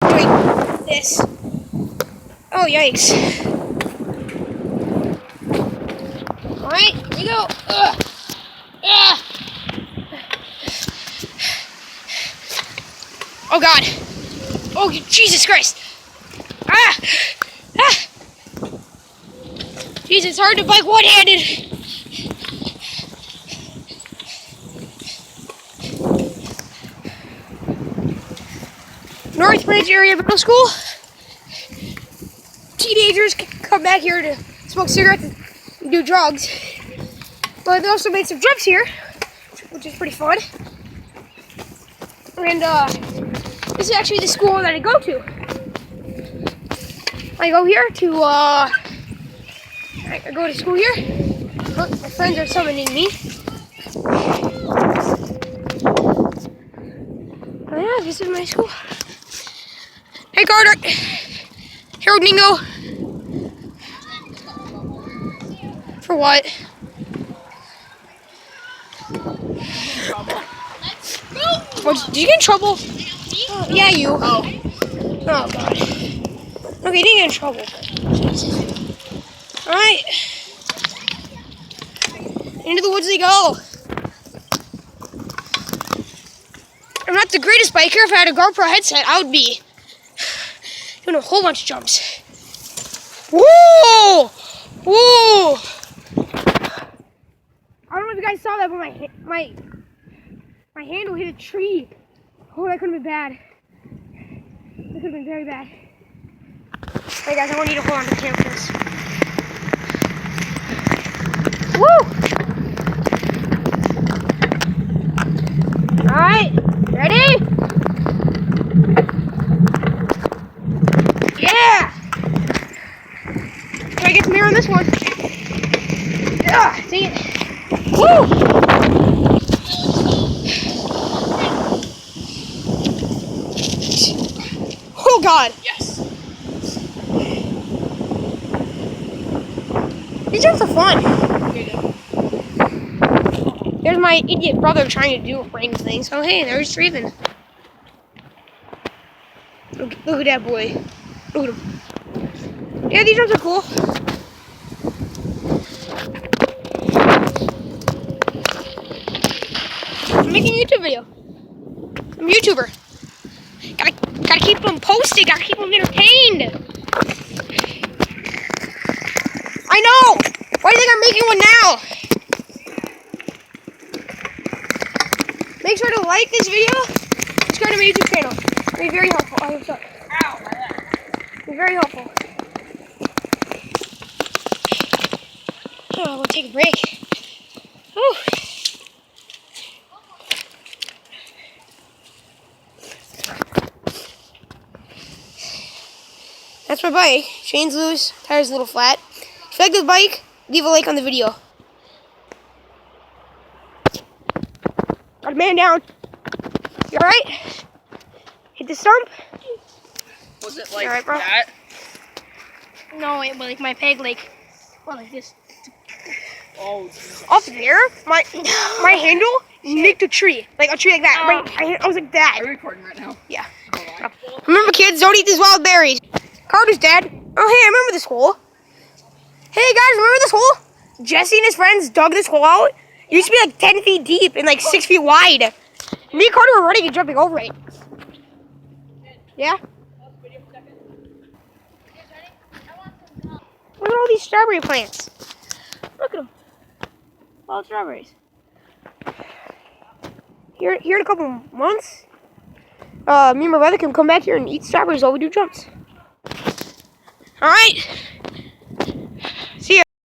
doing this. Oh, yikes. Alright, here we go. Ugh. Ugh. Oh, God. Oh, Jesus Christ. Ah! Ah! Jesus, it's hard to bike one-handed. North Branch Area Middle School. Teenagers come back here to smoke cigarettes and do drugs. But they also made some jumps here, which is pretty fun. And this is actually the school that I go to. I go here to, I go to school here. Look, my friends are summoning me. Oh yeah, this is my school. Hey Carter! Harold Ningo! For what? What, did you get in trouble? Oh, yeah, you. Oh, God. Okay, you didn't get in trouble. Alright. Into the woods they go. I'm not the greatest biker. If I had a GoPro headset, I would be doing a whole bunch of jumps. Whoa! Whoa! I don't know if you guys saw that, but my handle hit a tree. Oh, that could have been bad. That could have been very bad. Hey guys, I want you to hold on to the camera for this. Woo! Alright, ready? Yeah! Can I get some air on this one? Ah, dang it. Woo! Oh God! Yes. These jumps are fun. There's my idiot brother trying to do a brain thing. So hey, there's Treven. Look at that boy. Look at him. Yeah, these jumps are cool. I'm making a YouTube video. I'm a YouTuber. Gotta keep them posted. Gotta keep them entertained. I know. Why do you think I'm making one now? Make sure to like this video. Subscribe to my YouTube channel. It'll be very helpful. Oh, sorry. Ow, my leg. It'll be very helpful. Oh, we'll take a break. Whew. That's my bike. Chain's loose, tires a little flat. If you like this bike, leave a like on the video. Got a man down. You alright? Hit the stump? Was it like Alright, bro? that? No, it was like my peg, like this. Oh, Jesus. Up there, my handle nicked a tree. Like a tree like that. I was like that. Are you recording right now? Yeah. Hold on. Remember, kids, don't eat these wild berries. Carter's dead. Oh, hey, I remember this hole. Hey, guys, remember this hole? Jesse and his friends dug this hole out. It used to be like 10 feet deep and like 6 feet wide. Me and Carter were running and jumping over it. Yeah? Look at all these strawberry plants. Look at them. All the strawberries. Here in a couple months, me and my brother can come back here and eat strawberries while we do jumps. Alright.